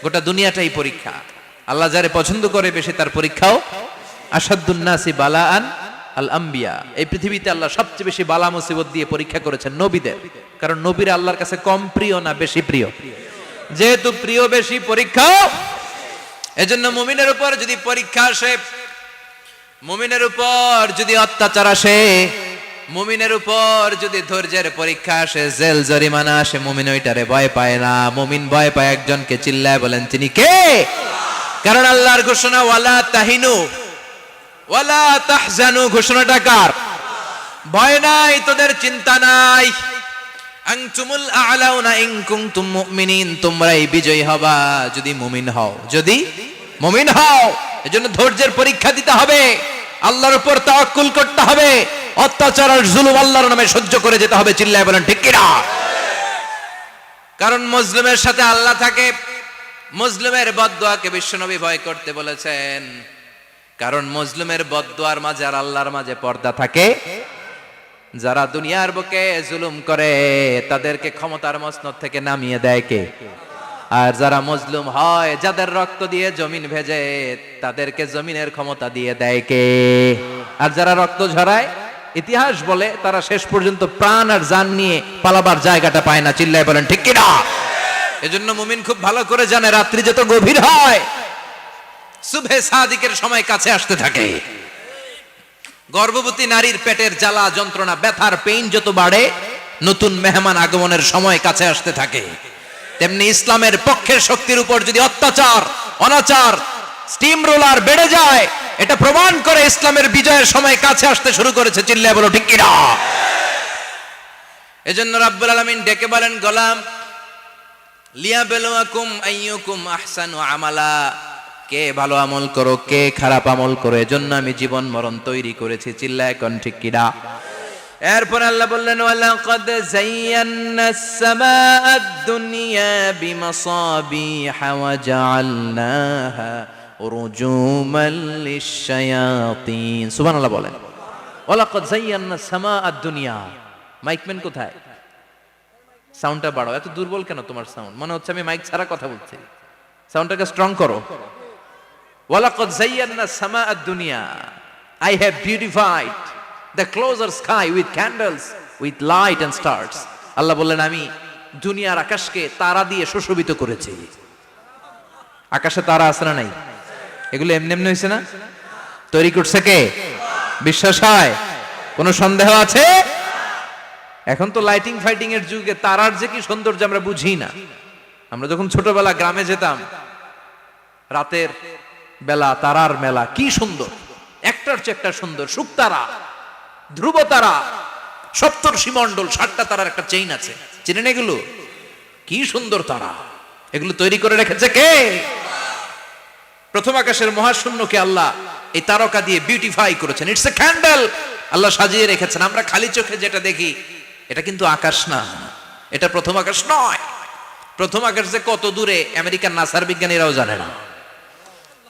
গোটা দুনিয়াটাই পরীক্ষা। আল্লাহ যারে পছন্দ করে বেশি তার পরীক্ষাও। আসাদুন নাসি বালাআন আল আম্বিয়া, এই পৃথিবীতে আল্লাহ সবচেয়ে বেশি বালা মুসিবত দিয়ে পরীক্ষা করেছেন নবীদের। কারণ নবীরা আল্লাহর কাছে কম প্রিয় না বেশি প্রিয়? যেহেতু প্রিয় বেশি, পরীক্ষা। এজন্য মুমিনের উপর যদি পরীক্ষা আসে, মুমিনের উপর যদি অত্যাচার আসে, মুমিনের উপর যদি ধৈর্যের পরীক্ষা আসে, জেল জরিমানা আসে, মুমিন ওইটারে ভয় পায় না। মুমিন ভয় পায় একজনকে, চিল্লায় বলেন তিনি কে? কারণ আল্লাহর ঘোষণা ওয়ালা তাহিনু ওয়ালা তাহজানু, ঘোষণাটা কার? ভয় নাই, তোদের চিন্তা নাই। আনতুমুল আ'লাউনা ইন কুনতুম মুমিনিন, তোমরাই বিজয়ী হবা যদি মুমিন হও, যদি মুমিন হও। এজন্য ধৈর্যের পরীক্ষা দিতে হবে, আল্লাহর উপর তাওয়াক্কুল করতে হবে, অত্যাচার আর জুলুম আল্লাহর নামে সহ্য করে যেতে হবে। চিল্লায় বলেন ঠিক কি না? কারণ মজলুমের সাথে আল্লাহ থাকে। মজলুমের বদদুয়াকে বিশ্বনবী ভয় করতে বলেছেন, কারণ মজলুমের বদদুয়ার মাঝে আর আল্লাহর মাঝে পর্দা থাকে। যারা দুনিয়ার বুকে জুলুম করে তাদেরকে ক্ষমতার মসনদ থেকে নামিয়ে দেয় কে? আর যারা মজলুম হয়, যাদের রক্ত দিয়ে জমিন ভেজে, তাদেরকে জমিনের ক্ষমতা দিয়ে দেয় কে? আর যারা রক্ত ঝরায়, ইতিহাস বলে তারা শেষ পর্যন্ত প্রাণ আর জান নিয়ে পালাবার জায়গাটা পায় না। চিল্লায় বলেন ঠিক কি না? এজন্য মুমিন খুব ভালো করে জানে, রাত্রি যত গভীর হয়, সুবহে সাদিকের সময় কাছে আসতে থাকে। গর্ভবতী নারীর পেটের জ্বালা যন্ত্রণা, ব্যথার পেইন যত বাড়ে, নতুন মেহমান আগমনের সময় কাছে আসতে থাকে। তেমনি ইসলামের পক্ষের শক্তির উপর যদি অত্যাচার, অনাচার, স্টিম রোলার বেড়ে যায়, এটা প্রমাণ করে ইসলামের বিজয়ের সময় কাছে আসতে শুরু করেছে। চিল্লায় বলো ঠিক কি না? এজন্য রাব্বুল আলামিন ডেকে বলেন, গোলাম লিয়াবলুয়াকুম আইয়ুকুম আহসানু আমালা, কে ভালো আমল করো, কে খারাপ আমল করো, এজন্য আমি জীবন মরণ তৈরি করেছি। চিল্লায় কোন ঠিক কি না? এরপর আল্লাহ বললেন, ওয়ালাকাদ যায়্যানাস সামাআদ দুনিয়া বিমাসাবিহা ওয়া জাআলনাহা রুজুমান লিশ-শায়াতিন। সুবহানাল্লাহ বলেন। ওয়ালাকাদ যায়্যানাস সামাআদ দুনিয়া। মাইকম্যান কোথায়? সাউন্ডটা বাড়াও। এত দুর্বল কেন তোমার সাউন্ড? মনে হচ্ছে আমি মাইক ছাড়া কথা বলছি। সাউন্ডটাকে স্ট্রং করো। ওয়ালাকাদ যায়্যানাস সামাআদ দুনিয়া, I have beautified the closer sky with candles, with light and stars. আল্লাহ বললেন, আমি দুনিয়ার আকাশকে তারা দিয়ে সুশোভিত করেছি। আকাশে তারা আছে না নাই? এগুলো এমনি এমনি হয়েছে না? তৈরি করছে কে? বিশ্বাস হয়? কোনো সন্দেহ আছে? এখন তো লাইটিং ফাইটিং এর যুগে তারার যে কি সৌন্দর্য আমরা বুঝি না। আমরা যখন ছোটবেলা গ্রামে যেতাম, রাতের বেলা তারার মেলা, কি সুন্দর, একটার চেয়ে একটা সুন্দর। শুকতারা, ধ্রুব তারা, সপ্তর্ষি মণ্ডল, 7টা তারার একটা চেইন আছে, চেনেন এগুলো? কি সুন্দর তারা! এগুলো তৈরি করে রেখেছে কে? প্রথম আকাশের মহাশূন্যকে আল্লাহ এই তারকা দিয়ে বিউটিফাই করেছেন। ইটস এ ক্যান্ডেল, আল্লাহ সাজিয়ে রেখেছেন। আমরা খালি চোখে যেটা দেখি, এটা কিন্তু আকাশ না, এটা প্রথম আকাশ নয়। প্রথম আকাশ যে কত দূরে আমেরিকার নাসার বিজ্ঞানীরাও জানে না।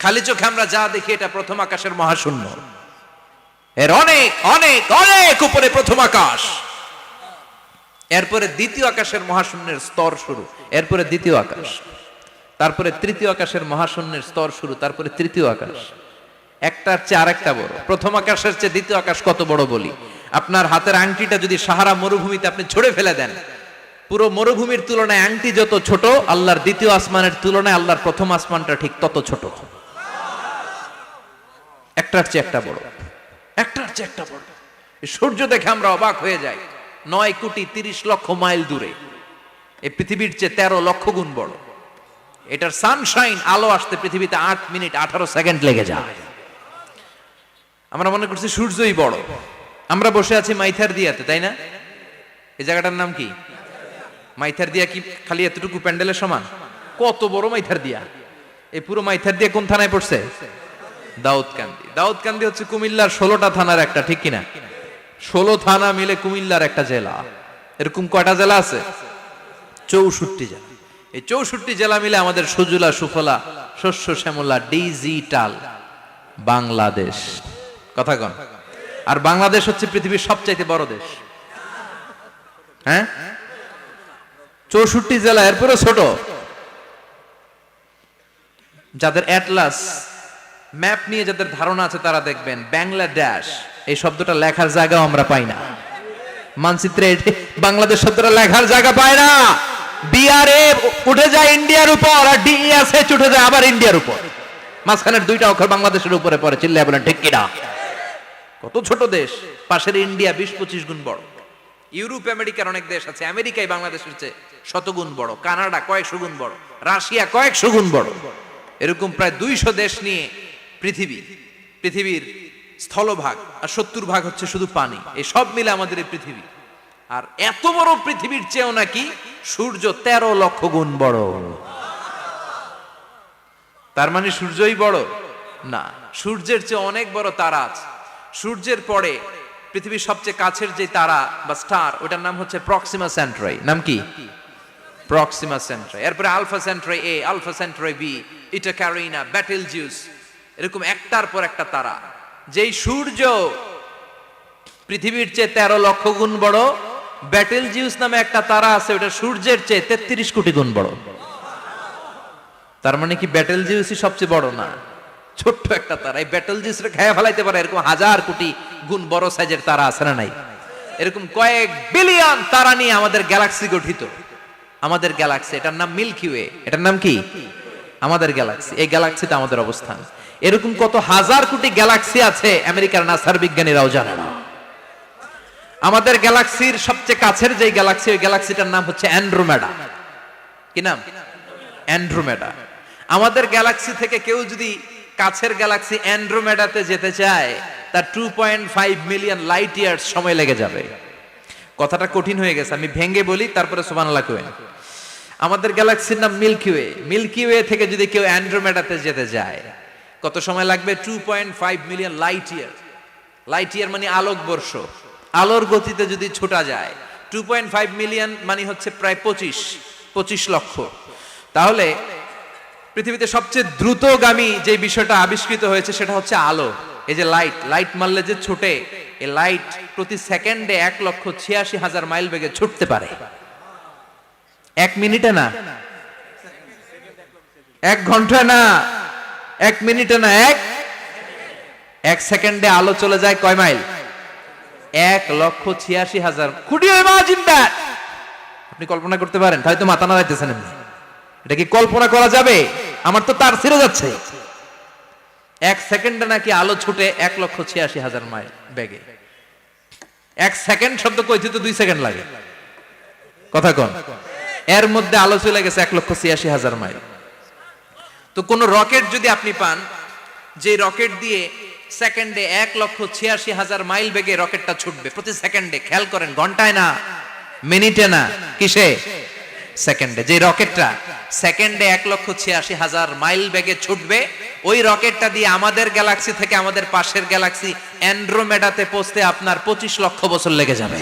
খালি চোখে আমরা যা দেখি, এটা প্রথম আকাশের মহাশূন্য। এর অনেক অনেক অনেক উপরে প্রথম আকাশ। এরপরে দ্বিতীয় আকাশের মহাশূন্যের স্তর শুরু, এরপরে দ্বিতীয় আকাশ, তারপরে তৃতীয় আকাশের মহাশূন্যের স্তর শুরু, তারপরে তৃতীয় আকাশ। একটার চেয়ে আরেকটা বড়। প্রথম আকাশের চেয়ে দ্বিতীয় আকাশ কত বড় বলি, আপনার হাতের আংটিটা যদি সাহারা মরুভূমিতে আপনি ছুঁড়ে ফেলে দেন, পুরো মরুভূমির তুলনায় আংটি যত ছোট, আল্লাহর দ্বিতীয় আসমানের তুলনায় আল্লাহর প্রথম আসমানটা ঠিক তত ছোট। একটার চেয়ে একটা বড়, একটার চেয়ে একটা বড়। সূর্য দেখে আমরা অবাক হয়ে যাই, 9,30,00,000 মাইল দূরে। এই পৃথিবীর চেয়ে 13 লক্ষ গুণ বড়। এটার সানশাইন, আলো আসতে পৃথিবীতে 8 মিনিট 18 সেকেন্ড লেগে যায়। আমরা মনে করছি সূর্যই বড়। আমরা বসে আছি মাইথার দিয়াতে, তাই না? এই জায়গাটার নাম কি? মাইথার দিয়া। কি খালি এতটুকু প্যান্ডেলের সমান? কত বড় মাইথার দিয়া! এই পুরো মাইথার দিয়া কোন থানায় পড়ছে? দাউদকান্দি। দাউদকান্দি হচ্ছে কুমিল্লার 16টা থানার একটা, ঠিক কিনা? 16 থানা মিলে কুমিল্লার একটা জেলা। এরকম কয়টা জেলা আছে? 64 জেলা। এই 64 জেলা মিলে আমাদের সুজলা সুফলা শস্য শ্যামলা ডিজিটাল বাংলাদেশ। কথা কন। আর বাংলাদেশ হচ্ছে পৃথিবীর সবচাইতে বড় দেশ। হ্যাঁ, 64 জেলা, এরপরে ছোট। যাদের অ্যাটলাস ম্যাপ নিয়ে যাদের ধারণা আছে তারা দেখবেন বাংলাদেশ এই শব্দটা লেখার জায়গাও আমরা পাই না। মানচিত্রে বাংলাদেশ শব্দটা লেখার জায়গা পায় না। বিআরএ উঠে যায় ইন্ডিয়ার উপর, আর ডিএসএচ উঠে যায় আবার ইন্ডিয়ার উপর। মাঝখানের দুইটা অক্ষর বাংলাদেশের উপরে পড়ে। চিল্লায় বলেন ঠিক কিনা? কত ছোট দেশ, পাশের ইন্ডিয়া 20-25 গুণ বড়। ইউরোপ আমেরিকার অনেক দেশ আছে, আমেরিকায় বাংলাদেশের চেয়ে শতগুণ বড়, কানাডা কয়েকশো গুণ বড়, রাশিয়া কয়েকশো গুণ বড়। এরকম প্রায় 200 দেশ নিয়ে পৃথিবীর স্থলভাগ, আর 70% হচ্ছে শুধু পানি। এই সব মিলে আমাদের এই পৃথিবী। আর এত বড় পৃথিবীর চেয়েও নাকি সূর্য 13 লক্ষ গুণ বড়। তার মানে সূর্যই বড় না, সূর্যের চেয়ে অনেক বড় তারা আছে। সূর্যের পরে পৃথিবীর সবচেয়ে কাছের যে তারা বা স্টার, ওটার নাম হচ্ছে প্রক্সিমা সেন্ট্রাই। নাম কি? প্রক্সিমা সেন্ট্রাই। এরপরে আলফা সেন্ট্রাই এ, আলফা সেন্ট্রাই বি, ইটা ক্যারিনা, বেটেলজিউস, এরকম একটার পর একটা তারা। যেই সূর্য পৃথিবীর চেয়ে 13 লক্ষ গুণ বড়, বেটেলজিউস নামে একটা তারা আছে, ওটা সূর্যের চেয়ে 33 কোটি গুণ বড়। তার মানে কি বেটেলজিউসই সবচেয়ে বড় না? ছোট্ট একটা তারা। এই বেটেলজিউসরে খেয়ে ফেলাইতে পারে এরকম 1000 কোটি গুণ বড় সাইজের তারা আছে না নাই? এরকম কয়েক বিলিয়ন তারা নিয়ে আমাদের গ্যালাক্সি গঠিত। আমাদের গ্যালাক্সি, এটার নাম মিল্কি ওয়ে। এটার নাম কি? আমাদের গ্যালাক্সি। এই গ্যালাক্সিতে আমাদের অবস্থান। এরকম কত হাজার কোটি গ্যালাক্সি আছে আমেরিকার নাসার বিজ্ঞানীরাও জানে না। আমাদের গ্যালাক্সির সবচেয়ে কাছের যে গ্যালাক্সি, ওই গ্যালাক্সিটার নাম হচ্ছে অ্যান্ড্রোমেডা। কি নাম? অ্যান্ড্রোমেডা। আমাদের গ্যালাক্সি থেকে কেউ যদি কাছের গ্যালাক্সি অ্যান্ড্রোমেডাতে যেতে চায়, তার 2.5 মিলিয়ন লাইট ইয়ার্স সময় লেগে যাবে। কথাটা কঠিন হয়ে গেছে, আমি ভেঙে বলি, তারপরে সুবহানাল্লাহ কইবেন। আমাদের গ্যালাক্সির নাম মিল্কি ওয়ে। মিল্কি ওয়ে থেকে যদি কেউ অ্যান্ড্রোমেডাতে যেতে যায়, কত সময় লাগবে? 2.5 million light year. Light year মানে আলোকবর্ষ। আলোর গতিতে যদি ছোটা যায়, 2.5 মিলিয়ন মানে হচ্ছে প্রায় 25 লক্ষ। তাহলে পৃথিবীতে সবচেয়ে দ্রুতগামী যে বিষয়টা আবিষ্কৃত হয়েছে সেটা হচ্ছে আলো। এই যে লাইট মারলে যে ছোটে, এই লাইট প্রতি সেকেন্ডে 1,86,000 মাইল বেগে ছুটতে পারে। 1 মিনিটে না, 1 ঘন্টা না, 1 মিনিটে না, 1 সেকেন্ডে আলো চলে যায় কয় mile? 1,86,000। Could you imagine that? আপনি কল্পনা করতে পারেন? হয়তো মাথা নাড়াইতেছেন। এটা কি কল্পনা করা যাবে? আমার তো তার ছিঁড়ে যাচ্ছে। 1 সেকেন্ডে নাকি আলো ছুটে 1,86,000 মাইল বেগে। 1 সেকেন্ড শব্দ কইতে তো 2 সেকেন্ড লাগে। কথা কোন? এর মধ্যে আলো চলে গেছে 1,86,000 মাইল। তো কোন রকেট যদি আপনি পান, যে রকেট দিয়ে সেকেন্ডে 1,86,000 মাইল বেগে রকেটটা ছুটবে প্রতি সেকেন্ডে, খেয়াল করেন, ঘন্টায় না, মিনিটে না, কিসে? সেকেন্ডে। যে রকেটটা সেকেন্ডে 1,86,000 মাইল বেগে ছুটবে, ওই রকেটটা দিয়ে আমাদের গ্যালাক্সি থেকে আমাদের পাশের গ্যালাক্সি অ্যান্ড্রোমেডাতে পৌঁছতে আপনার 25 লক্ষ বছর লেগে যাবে।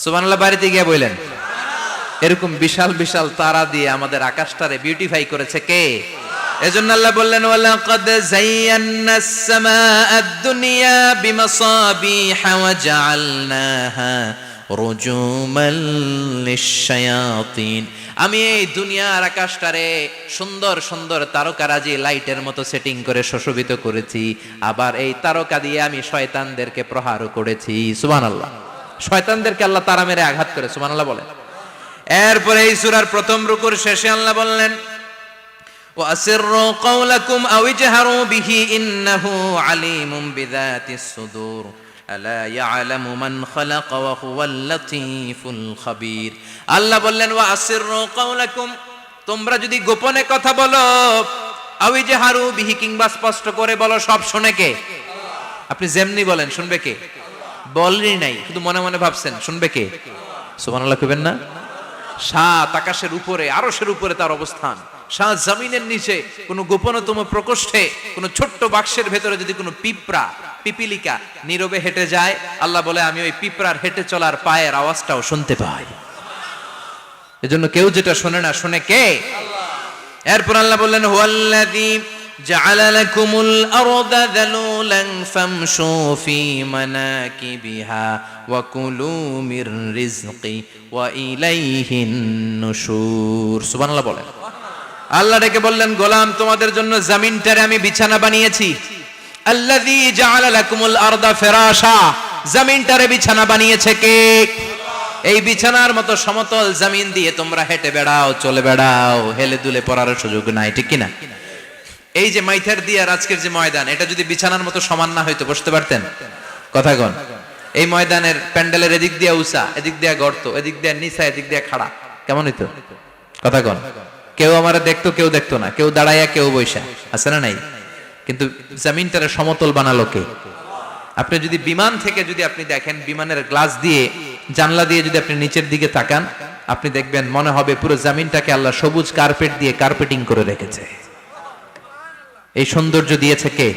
সুবহানাল্লাহ বাড়িতে গিয়ে বললেন। এরকম বিশাল বিশাল তারা দিয়ে আমাদের আকাশটারে বিউটিফাই করেছে কে? এজন্য আল্লাহ বললেন, ওয়ালাকাদ যায়্যানাস সামাআদ দুনিয়া বিমাসাবিহা ওয়া জাআলনাহা রুজুমাল লিশ-শায়াতিন। আমি এই দুনিয়ার আকাশটারে সুন্দর সুন্দর তারকারাজি লাইটের মতো সেটিং করে সুশোভিত করেছি। আবার এই তারকা দিয়ে আমি শয়তানদেরকে প্রহারও করেছি। সুবহানাল্লাহ। শয়তানদেরকে আল্লাহ তারা মেরে আঘাত করে। সুবহানাল্লাহ বলেন। এরপরে এই সূরার প্রথম রুকুর শেষে আল্লাহ বললেন, ওয়াসিররু কাওলাকুম আও ইজহারু বিহি ইন্নাহু আলিমুম বিযাতিস সুদূর আলা ইয়ালামু মান খালাকা ওয়া হুয়াল লাতীফুল খাবীর। আল্লাহ বললেন, ওয়াসিররু কাওলাকুম, তোমরা যদি গোপনে কথা বলো, আও ইজহারু বিহি, কিংবা স্পষ্ট করে বলো, সব শুনে কে? আপনি যেমনি বলেন শুনবে কে? বলেনই নাই, শুধু মনে মনে ভাবছেন, শুনবে কে? সুবহানাল্লাহ কইবেন না? সাত আকাশের উপরে, আরশের উপরে তার অবস্থান, সাত জমিনের নিচে কোন গোপনতম প্রকোষ্ঠে, কোন ছোট্ট বাক্সের ভেতরে যদি কোনো পিপিলিকা নীরবে হেঁটে যায়, আল্লাহ বলে আমি ওই পিঁপড়ার হেঁটে চলার পায়ের আওয়াজটাও শুনতে পাই। এজন্য কেউ যেটা শোনে না, শুনে কে? এরপর আল্লাহ বললেন, হুয়াল্লাযী জাআলা লাকুমুল আরদা যালুলান ফামশু ফি মানাকিবিহা ওয়া কুলু মির রিজকি ওয়া ইলাইহিন নুশুর। সুবহানাল্লাহ বলেন। আল্লাহ ডেকে বললেন, গোলাম তোমাদের জন্য জমিনটারে আমি বিছানা বানিয়েছি। আল্লাযী জাআলা লাকুমুল আরদা ফিরাশা, জমিনটারে বিছানা বানিয়েছে কে? এই বিছানার মতো সমতল জমিন দিয়ে তোমরা হেঁটে বেড়াও, চলে বেড়াও, হেলে দুলে পড়ার সুযোগ নাই, ঠিক কিনা? এই যে মাইথার দিয়ে আর আজকের যে ময়দান, এটা যদি বিছানার মতো সমান না হইতো বসতে পারতেন? কথা কন। এই ময়দানের প্যান্ডেলের এদিক দিয়ে উঁচা, এদিক দিয়ে গর্ত, এদিক দিয়ে নিচা, এদিক দিয়ে খাড়া, কেমন হইতো? কথা কন। কেউ আমারে দেখতো, কেউ দেখতো না, কেউ দাঁড়াইয়া, কেউ বৈশা, আছে না নাই? কিন্তু জমিনটারে সমতল বানালো কে? আপনি যদি বিমান থেকে যদি আপনি দেখেন, বিমানের গ্লাস দিয়ে, জানলা দিয়ে যদি আপনি নিচের দিকে তাকান, আপনি দেখবেন মনে হবে পুরো জমিনটাকে আল্লাহ সবুজ কার্পেট দিয়ে কার্পেটিং করে রেখেছে। এই সৌন্দর্য দিয়েছে কে?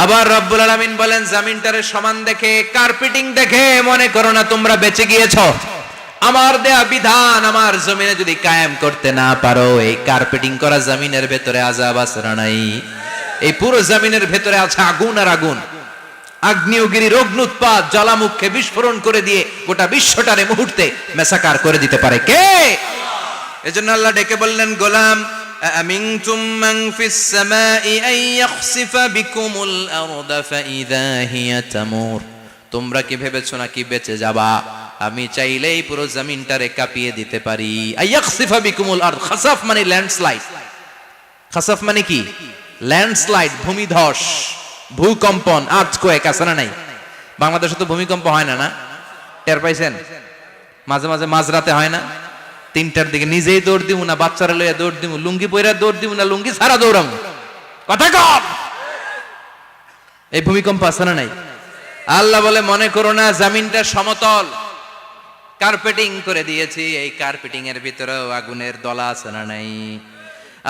আবার রব্বুল আলামিন বলেন, জমিনটারে সমান দেখে, কার্পেটিং দেখে মনে করো না তোমরা বেঁচে গিয়েছো। আমার দেয়া বিধান আমার জমিনে যদি কায়েম করতে না পারো, এই কার্পেটিং করা জমিনের ভেতরে আযাব আছে না নাই? এই পুরো জমিনের ভেতরে আছে আগুন আর আগুন। আগ্নেয়গিরির অগ্নুৎপাত জ্বালামুখে বিস্ফোরণ করে দিয়ে গোটা বিশ্বটারে মুহূর্তে মেসাকার করে দিতে পারে কে? এজন্য আল্লাহ ডেকে বললেন, গোলাম আমিনতুম মান ফিস সামাই আন ইয়াখসিফা বিকুমুল আরদা ফাইযা হিয়া তামুর, তোমরা কি ভেবেছো নাকি বেঁচে যাবা? আমি চাইলেই পুরো জমিনটারে কাঁপিয়ে দিতে পারি। আইয়াখসিফা বিকুমুল আরদ, খাসাফ মানে ল্যান্ডস্লাইড। খাসাফ মানে কি? ল্যান্ডস্লাইড, ভূমিধস, ভূকম্পন, আর্থকোয়েক, আছে না নাই? বাংলাদেশে তো ভূমিকম্প হয় না, না? টের পাইছেন? মাঝে মাঝে মাঝরাতে হয় না? 3টার দিকে নিজেই দৌড় দিব না বাচ্চারা লইয়া দৌড় দিব, লুঙ্গি পইরা দৌড় দিব না লুঙ্গি ছাড়া দৌড়াম, কথা কম। এই ভূমিকম্প আছে না নাই? আল্লাহ বলে, মনে করো না জমিনটা সমতল, কার্পেটিং করে দিয়েছি, এই কার্পেটিং এর ভিতরেও আগুনের দলা আছে না নাই?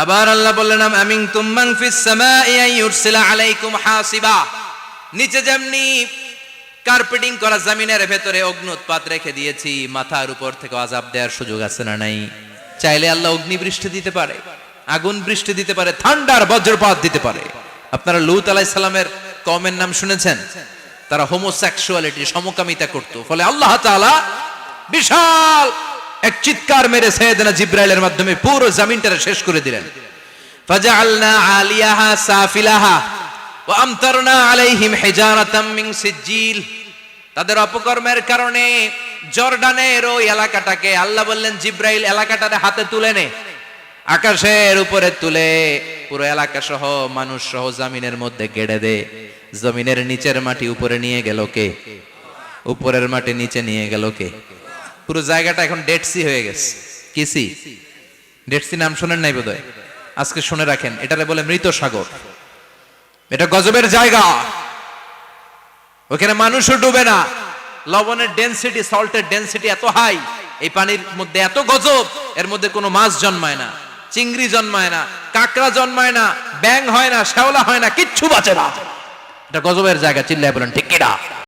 আবার আল্লাহ বললেন, আমিনতুম মান ফিস সামাই আন ইউরসিলা আলাইকুম হাসিবা, নিচে যেমনি কার্পেটিং করা জমিনের ভেতরে অগ্নুৎপাত রেখে দিয়েছি, মাথার উপর থেকে আযাব দেওয়ার সুযোগ আছে না নাই? চাইলে আল্লাহ অগ্নি বৃষ্টি দিতে পারে, আগুন বৃষ্টি দিতে পারে, ঠান্ডার বজ্রপাত দিতে পারে। আপনারা লূত আলাইহিস সালামের কওমের নাম শুনেছেন? তারা হোমোসেক্সুয়ালিটি, সমকামিতা করত, ফলে আল্লাহ তাআলা বিশাল এক চিৎকার মেরে সাইয়েদনা জিবরাইলের মাধ্যমে পুরো জমিনটারে শেষ করে দিলেন। ফাজআলনা আলিয়াহা সাফিলাহা ওয়া আমতারনা আলাইহিম হিজারাতাম মিন সিজিল, তাদের অপকর্মের কারণে জর্ডানের ওই এলাকাটাকে আল্লাহ বললেন, জিবরাইল এলাকাটারে হাতে তুলে নে, আকাশের উপরে তুলে পুরো এলাকা সহ মানুষ সহ জমিনের মধ্যে গেড়ে দে। জমিনের নিচের মাটি উপরে নিয়ে গেল কে? উপরের মাটি নিচে নিয়ে গেল কে? পুরো জায়গাটা এখন ডেড সি হয়ে গেছে। কি সি? ডেড সি নাম শুনেন নাই বোধহয়? আজকে শুনে রাখেন, এটারে বলে মৃত সাগর। এটা গজবের জায়গা, ওখানে মানুষও ডুবে না। লবণের ডেনসিটি, সল্টের ডেনসিটি এত হাই, এই পানির মধ্যে এত গজব, এর মধ্যে কোনো মাছ জন্মায় না, চিংড়ি জন্মায় না, কাঁকড়া জন্মায় না, ব্যাং হয় না, শ্যাওলা হয় না, কিচ্ছু বাঁচে না। এটা গজবের জায়গা, চিল্লায় বলেন ঠিক কিনা?